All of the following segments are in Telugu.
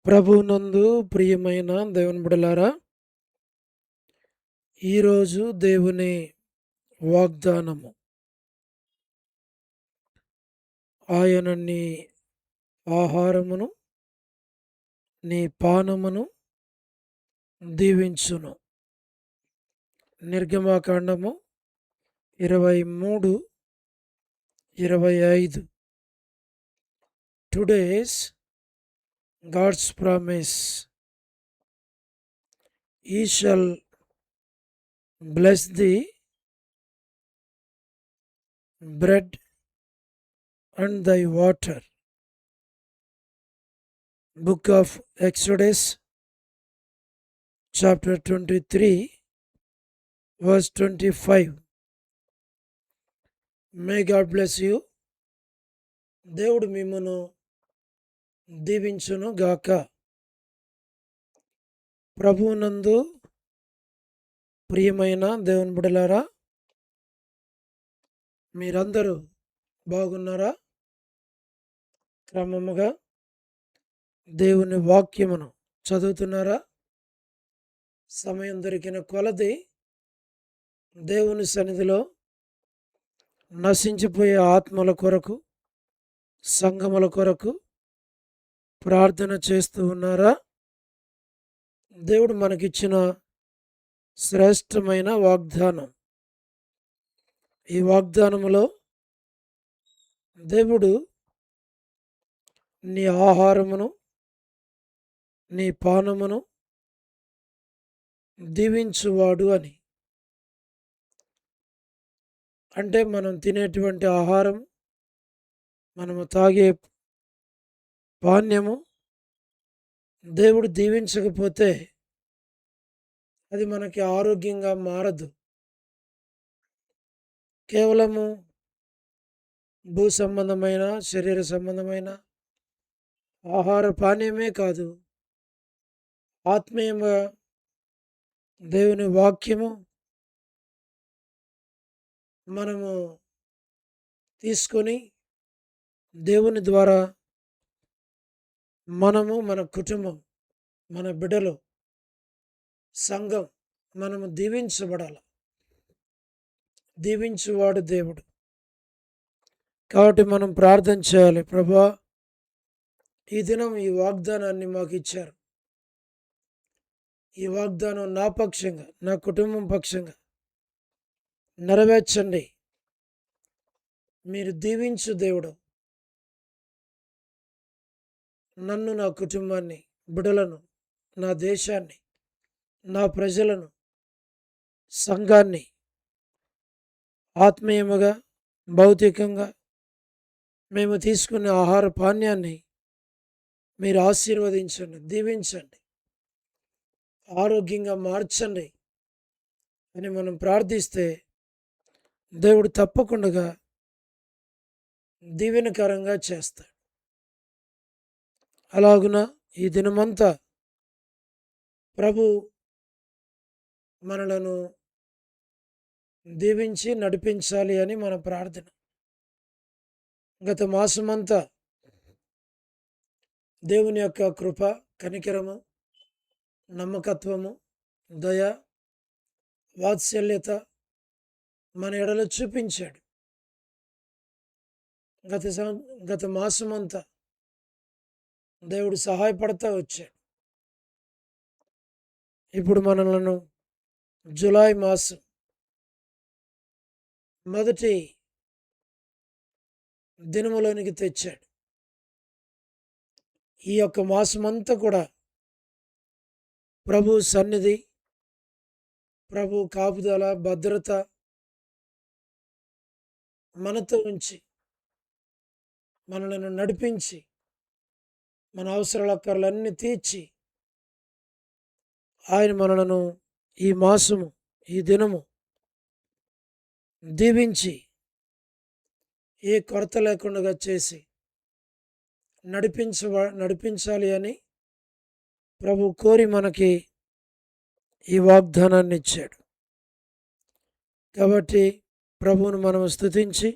ప్రభువునందు ప్రియమైన దేవుని బిడ్డలారా, ఈరోజు దేవుని వాగ్దానము, ఆయన నీ ఆహారమును నీ పానమును దీవించును. నిర్గమాకాండము 23:25. Today's God's promise, He shall bless thee bread and thy water. Book of Exodus chapter 23 verse 25. May God bless you. దేవుడు మిమ్మును దీవించును గాక. ప్రభువునందు ప్రియమైన దేవుని బిడ్డలారా, మీరందరూ బాగున్నారా? క్రమముగా దేవుని వాక్యమును చదువుతున్నారా? సమయం దొరికిన కొలది దేవుని సన్నిధిలో నశించిపోయే ఆత్మల కొరకు, సంఘముల కొరకు ప్రార్థన చేస్తూ ఉన్నారా? దేవుడు మనకిచ్చిన శ్రేష్టమైన వాగ్దానం. ఈ వాగ్దానములో దేవుడు నీ ఆహారమును నీ పానమును దీవించువాడు అని. అంటే మనం తినేటువంటి ఆహారం, మనము తాగే పానీయము దేవుడు దీవించకపోతే అది మనకి ఆరోగ్యంగా మారదు. కేవలము భూ సంబంధమైన, శరీర సంబంధమైన ఆహార పానీయమే కాదు, ఆత్మీయంగా దేవుని వాక్యము మనము తీసుకొని దేవుని ద్వారా మనము, మన కుటుంబం, మన బిడ్డలు, సంఘం మనము దీవించబడాలి. దీవించువాడు దేవుడు. కాబట్టి మనం ప్రార్థన చేయాలి. ప్రభువా, ఈ దినం ఈ వాగ్దానాన్ని మాకు ఇచ్చారు. ఈ వాగ్దానం నా పక్షంగా, నా కుటుంబం పక్షంగా నెరవేర్చండి. మీరు దీవించు దేవుడు. నన్ను, నా కుటుంబాన్ని, బిడ్డలను, నా దేశాన్ని, నా ప్రజలను, సంఘాన్ని ఆత్మీయముగా, భౌతికంగా మేము తీసుకునే ఆహార పానీయాన్ని మీరు ఆశీర్వదించండి, దీవించండి, ఆరోగ్యంగా మార్చండి అని మనం ప్రార్థిస్తే దేవుడు తప్పకుండా దీవెనకరంగా చేస్తాడు. అలాగున ఈ దినమంతా ప్రభు మనలను దీవించి నడిపించాలి అని మన ప్రార్థన. గత మాసమంతా దేవుని యొక్క కృప, కనికరము, నమ్మకత్వము, దయ, వాత్సల్యత మన ఎడలో చూపించాడు. గత మాసమంతా దేవుడు సహాయపడతా వచ్చాడు. ఇప్పుడు మనలను జూలై మాసం మొదటి దినములోనికి తెచ్చాడు. ఈ యొక్క మాసమంతా కూడా ప్రభు సన్నిధి, ప్రభు కాపుదల, భద్రత మనతో ఉంచి మనలను నడిపించి మన అవసరాల అక్కర్లన్నీ తీర్చి ఆయన మనలను ఈ మాసము, ఈ దినము దీవించి ఏ కొరత లేకుండా చేసి నడిపించాలి అని ప్రభు కోరి మనకి ఈ వాగ్దానాన్ని ఇచ్చాడు. కాబట్టి ప్రభువును మనం స్తుతించి,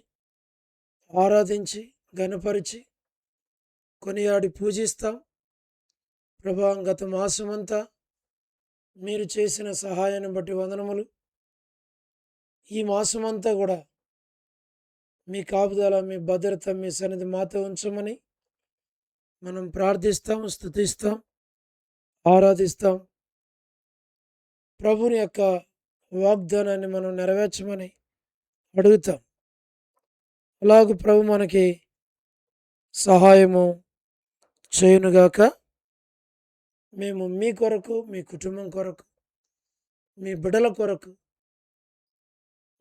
ఆరాధించి, ఘనపరిచి, కొనియాడి పూజిస్తాం. ప్రభా, గత మాసమంతా మీరు చేసిన సహాయాన్ని బట్టి వందనములు. ఈ మాసమంతా కూడా మీ కాపుదల, మీ భద్రత, మీ సన్నిధి మాతో ఉంచమని మనం ప్రార్థిస్తాం, స్తుతిస్తాం, ఆరాధిస్తాం. ప్రభుని యొక్క వాగ్దానాన్ని మనం నెరవేర్చమని అడుగుతాం. అలాగే ప్రభు మనకి సహాయము చేయునుగాక. మేము మీ కొరకు, మీ కుటుంబం కొరకు, మీ బిడ్డల కొరకు,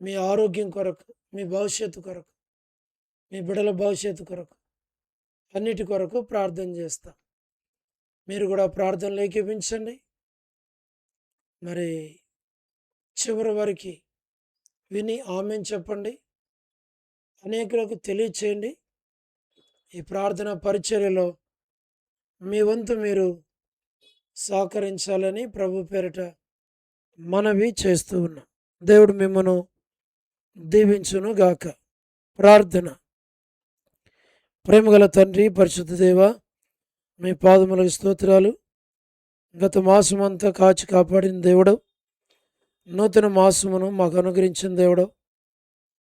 మీ ఆరోగ్యం కొరకు, మీ భవిష్యత్తు కొరకు, మీ బిడ్డల భవిష్యత్తు కొరకు, అన్నిటి కొరకు ప్రార్థన చేస్తాం. మీరు కూడా ప్రార్థనలు ఏకీపించండి. మరి చివరి వరకు విని ఆమేన్ చెప్పండి. అనేకులకు తెలియచేయండి. ఈ ప్రార్థన పరిచర్యలో మీ వంతు మీరు సహకరించాలని ప్రభు పేరిట మనవి చేస్తూ ఉన్నాం. దేవుడు మిమ్మను దీవించును గాక. ప్రార్థన. ప్రేమగల తండ్రి, పరిశుద్ధ దేవ, మీ పాదములకు స్తోత్రాలు. గత మాసమంతా కాచి కాపాడిన దేవుడు, నూతన మాసమును మాకు అనుగ్రహించిన దేవుడు,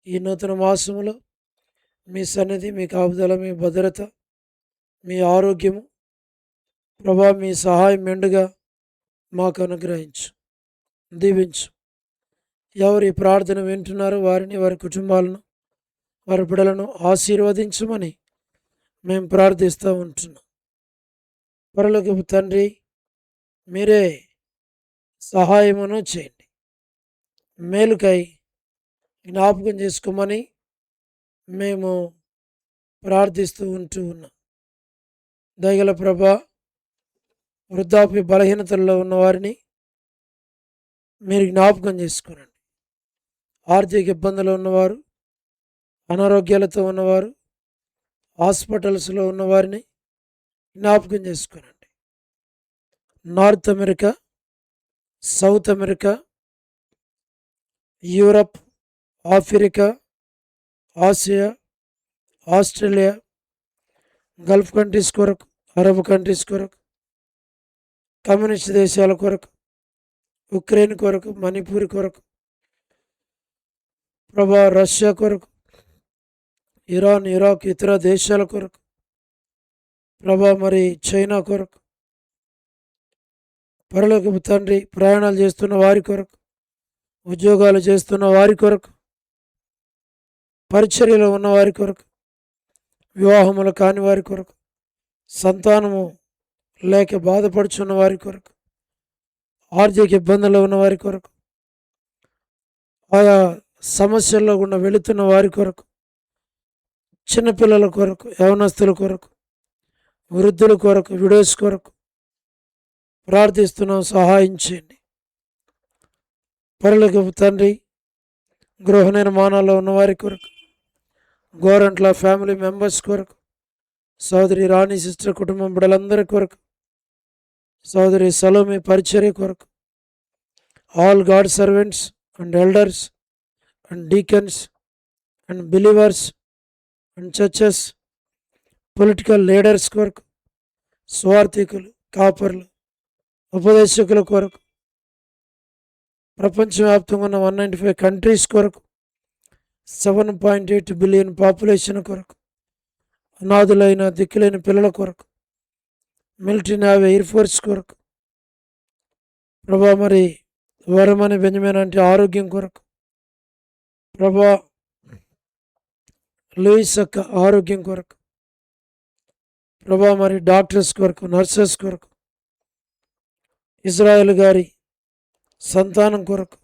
ఈ నూతన మాసములో మీ సన్నిధి, మీ కాపుదల, మీ భద్రత, మీ ఆరోగ్యము ప్రభా, మీ సహాయం మెండుగా మాకు అనుగ్రహించు, దీవించు. ఎవరు ఈ ప్రార్థన వింటున్నారో వారిని, వారి కుటుంబాలను, వారి బిడ్డలను ఆశీర్వదించమని మేము ప్రార్థిస్తూ ఉంటున్నాం. పరలోకపు తండ్రి, మీరే సహాయమును చేయండి. మేలుకై జ్ఞాపకం చేసుకోమని మేము ప్రార్థిస్తూ ఉంటూ ఉన్నాం. దయగల ప్రభా, వృద్ధాప్య బలహీనతల్లో ఉన్నవారిని మీరు జ్ఞాపకం చేసుకోనండి. ఆర్థిక ఇబ్బందులు ఉన్నవారు, అనారోగ్యాలతో ఉన్నవారు, హాస్పిటల్స్లో ఉన్నవారిని జ్ఞాపకం చేసుకోనండి. North America, south America, Europe, Africa, Asia, Australia, gulf countries కొరకు, అరబ్ కంట్రీస్ కొరకు, కమ్యూనిస్ట్ దేశాల కొరకు, ఉక్రెయిన్ కొరకు, మణిపూర్ కొరకు ప్రభా, రష్యా కొరకు, ఇరాన్, ఇరాక్, ఇతర దేశాల కొరకు ప్రభా, మరి చైనా కొరకు, పరలోకపు తండ్రి, ప్రయాణాలు చేస్తున్న వారి కొరకు, ఉద్యోగాలు చేస్తున్న వారి కొరకు, పరిచర్యలో ఉన్న వారి కొరకు, వివాహములు కాని వారి కొరకు, సంతానము లేక బాధపడుచున్న వారి కొరకు, ఆర్థిక ఇబ్బందుల్లో ఉన్న వారి కొరకు, ఆయా సమస్యల్లో గుండా వెళుతున్న వారి కొరకు, చిన్నపిల్లల కొరకు, యవనస్తుల కొరకు, వృద్ధుల కొరకు, విడోస్ కొరకు ప్రార్థిస్తున్నాం. సహాయం చేయండి. పరలోకపు తండ్రి, గృహ నిర్మాణాల్లో ఉన్నవారి కొరకు, గోరంట్ల ఫ్యామిలీ మెంబర్స్ కొరకు, సోదరి రాణి సిస్టర్ కుటుంబం బిడ్డలందరి కొరకు, సోదరి సలోమి పరిచర్య కొరకు, all God servants and elders and deacons and believers and churches, political leaders కొరకు, స్వార్థికులు, కాపర్లు, ఉపదేశకుల కొరకు, ప్రపంచవ్యాప్తంగా ఉన్న 195 కంట్రీస్ కొరకు, 7.8 బిలియన్ పాపులేషన్ కొరకు, అనాథులైన దిక్కులైన పిల్లల కొరకు, మిలిటరీ, నేవీ, ఎయిర్ ఫోర్స్ కొరకు ప్రభా, మరి వరమని బెంజమిన్ అంటే ఆరోగ్యం కొరకు ప్రభా, లూయిస్ యొక్క ఆరోగ్యం కొరకు ప్రభా, మరి డాక్టర్స్ కొరకు, నర్సెస్ కొరకు, ఇజ్రాయెల్ గారి సంతానం కొరకు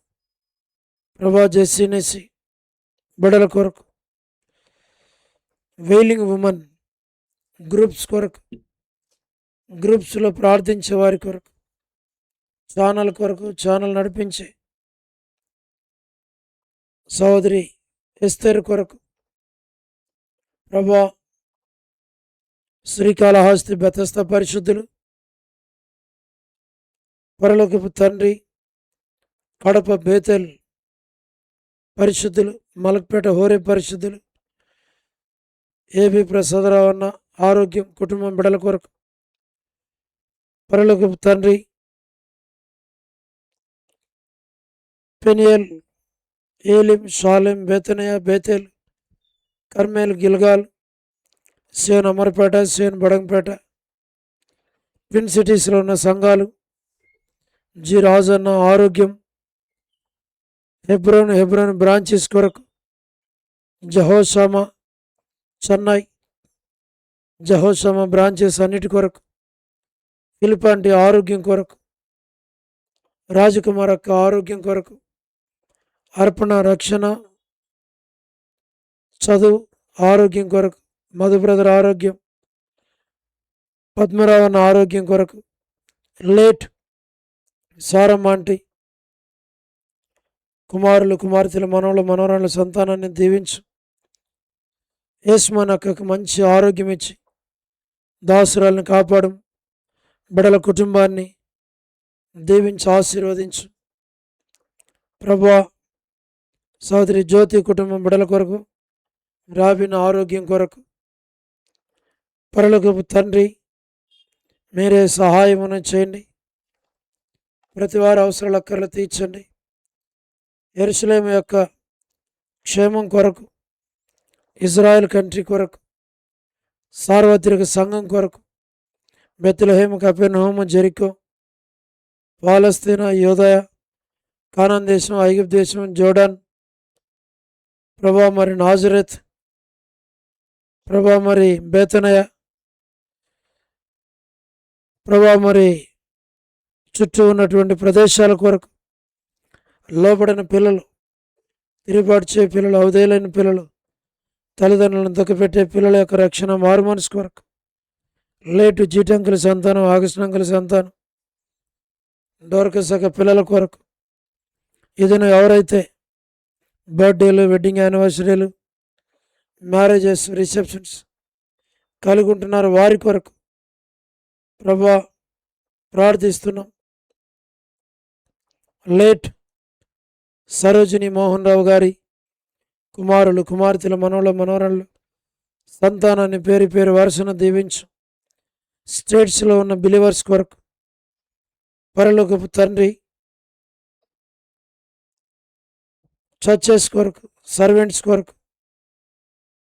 ప్రభా, జెస్సీనేసి బిడ్డల కొరకు, వెయిలింగ్ ఉమెన్ గ్రూప్స్ కొరకు, గ్రూప్స్లో ప్రార్థించే వారి కొరకు, ఛానల్ కొరకు, ఛానల్ నడిపించే సోదరి ఎస్తేర్ కొరకు ప్రభా, శ్రీకాళహస్తి బెతస్తా పరిశుద్ధులు, పరలోకపు తండ్రి, కడప బేతెల్ పరిశుద్ధులు, మలక్పేట హోరే పరిశుద్ధులు, ఏబి ప్రసాదరావు అన్న ఆరోగ్యం, కుటుంబం బిడ్డల కొరకు, పరలోకపు తండ్రి, పెనియల్, ఏలిం, షాలెం, బేతనయ, బేతేల్, కర్మేల్, గిల్గాల్, సియోన్ అమర్పేట, సియోన్ బడంపేట, ట్విన్ సిటీస్లో ఉన్న సంఘాలు, జి రాజన్న ఆరోగ్యం, హెబ్రోన్ బ్రాంచెస్ కొరకు, జహోషామా చెన్నై, జహోషామా బ్రాంచెస్ అన్నిటి కొరకు, ఫిలిపాంటి ఆరోగ్యం కొరకు, రాజకుమార్ అక్క ఆరోగ్యం కొరకు, అర్పణ రక్షణ చదువు ఆరోగ్యం కొరకు, మధు బ్రదర్ ఆరోగ్యం, పద్మరావణ ఆరోగ్యం కొరకు, లేట్ సారమ్మ ఆంటీ కుమారులు, కుమార్తెలు, మనవలు, మనవరాళ్ళ సంతానాన్ని దీవించు. యేస్మాన్ అక్కకు మంచి ఆరోగ్యం ఇచ్చి దాసురాలను కాపాడు. బిడల కుటుంబాన్ని దీవించి ఆశీర్వదించు ప్రభువా. సోదరి జ్యోతి కుటుంబం బిడల కొరకు, రాబిన ఆరోగ్యం కొరకు, పరలోకపు తండ్రి మీరే సహాయమును చేయండి. ప్రతి వారి అవసరాల అక్కర్లు తీర్చండి. యెరూషలేము యొక్క క్షేమం కొరకు, ఇజ్రాయెల్ కంట్రీ కొరకు, సార్వత్రిక సంఘం కొరకు, బెత్లెహేము, కపెర్నహూము, జెరికో, పాలస్తీనా, యూదయ, కానాన్ దేశం, ఐగుప్తు దేశం, జోర్డాన్ ప్రభా, మరి నాజరేత్ ప్రభా, మరి బేతనయ ప్రభా, మరి చుట్టూ ఉన్నటువంటి ప్రదేశాల కొరకు, లోబడిన పిల్లలు, తిరుగుబాటు చేయ పిల్లలు, అవధేయులైన పిల్లలు, తల్లిదండ్రులను దుఃఖపెట్టే పిల్లల యొక్క రక్షణ, మారు మనసు కొరకు, లేటు జీటంకుల సంతానం, ఆగస్టు అంకుల సంతానం, డోర్కసక పిల్లల కొరకు, ఇదను ఎవరైతే బర్త్డేలు, వెడ్డింగ్ యానివర్సరీలు, మ్యారేజెస్, రిసెప్షన్స్ కలిగి ఉంటున్నారు వారి కొరకు ప్రభా ప్రార్థిస్తున్నాం. లేట్ సరోజిని మోహన్ రావు గారి కుమారులు, కుమార్తెలు, మనవల, మనవరాళ్ళు సంతానాన్ని పేరు పేరు వరుసను దీవించు. స్టేట్స్లో ఉన్న బిలీవర్స్ కొరకు, పరలోకపు తండ్రి చర్చెస్ కొరకు, సర్వెంట్స్ కొరకు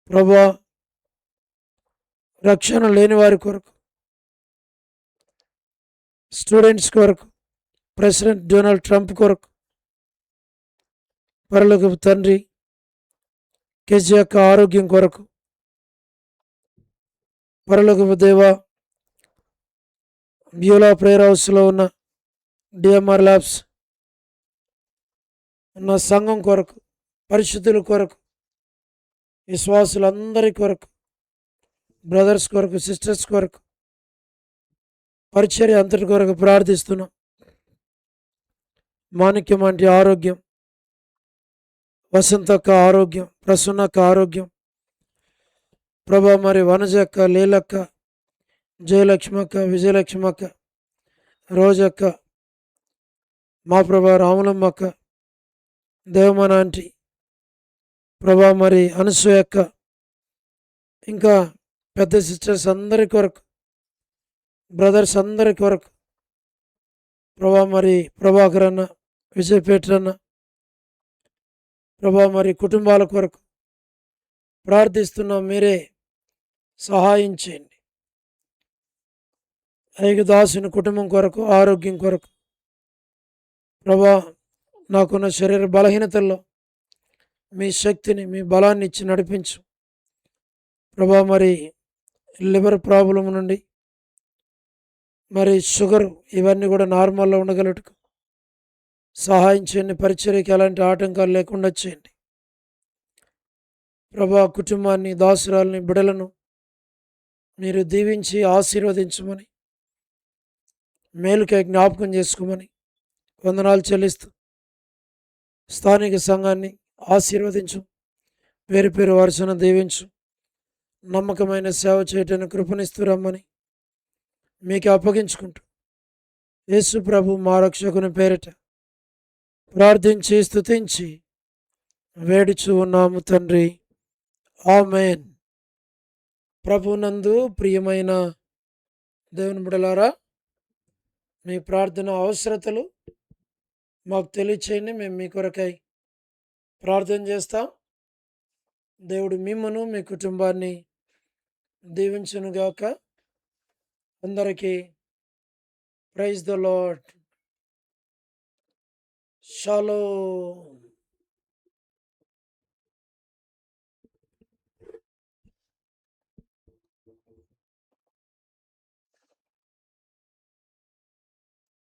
ప్రభా, రక్షణ లేని వారి కొరకు, స్టూడెంట్స్ కొరకు, ప్రెసిడెంట్ డొనాల్డ్ ట్రంప్ కొరకు, పరలోకపు తండ్రి కేసీ యొక్క ఆరోగ్యం కొరకు, పరలోకపు దేవ బ్యూలా ప్రేయర్ హౌస్లో ఉన్న డిఎంఆర్ ల్యాబ్స్ ఉన్న సంఘం కొరకు, పరిశుద్ధుల కొరకు, విశ్వాసులందరి కొరకు, బ్రదర్స్ కొరకు, సిస్టర్స్ కొరకు, పరిచర్య అంతటి కొరకు ప్రార్థిస్తున్నాం. మాణిక్యం వంటి ఆరోగ్యం, వసంతక్క ఆరోగ్యం, ప్రసన్నక్క ఆరోగ్యం ప్రభా, మరి వనజక్క, లీలక్క, జయలక్ష్మక్క, విజయలక్ష్మక్క, రోజక్క, మా ప్రభా రాములమ్మక్క, దేవమన ఆంటీ ప్రభా, మరి అనసూయక్క, ఇంకా పెద్ద సిస్టర్స్ అందరి కొరకు, బ్రదర్స్ అందరి కొరకు ప్రభా, మరి ప్రభాకర్ అన్న, విజయపేటర్ అన్న ప్రభా, మరి కుటుంబాల కొరకు ప్రార్థిస్తున్నాం. మీరే సహాయం చేయండి. ఐగుదాసుని కుటుంబం కొరకు, ఆరోగ్యం కొరకు ప్రభా, నాకున్న శరీర బలహీనతల్లో మీ శక్తిని, మీ బలాన్ని ఇచ్చి నడిపించు ప్రభా. మరి లివర్ ప్రాబ్లం నుండి మరి షుగర్ ఇవన్నీ కూడా నార్మల్లో ఉండగలటకు సహాయం చేయండి. పరిచర్యకి ఎలాంటి ఆటంకాలు లేకుండా చేయండి ప్రభా. కుటుంబాన్ని, దాసురాల్ని, బిడలను మీరు దీవించి ఆశీర్వదించమని, మేలుకై జ్ఞాపకం చేసుకోమని వందనాలు చెల్లిస్తూ స్థానిక సంఘాన్ని ఆశీర్వదించు. పేరు పేరు వరుసను దీవించు. నమ్మకమైన సేవ చేయటానికి కృపణిస్తూ రమ్మని మీకు అప్పగించుకుంటూ యేసు ప్రభు మా రక్షకుని పేరిట ప్రార్థించి స్తుతించి వేడుచు ఉన్నాము తండ్రి. ఆమేన్. ప్రభునందు ప్రియమైన దేవుని బిడ్డలారా, మీ ప్రార్థన అవసరతలు మాకు తెలియచేయండి. మేము మీ కొరకై ప్రార్థన చేస్తాం. దేవుడు మిమ్మును మీ కుటుంబాన్ని దీవించునుగాక. అందరికీ ప్రైజ్ ద లార్డ్. షాలోమ్.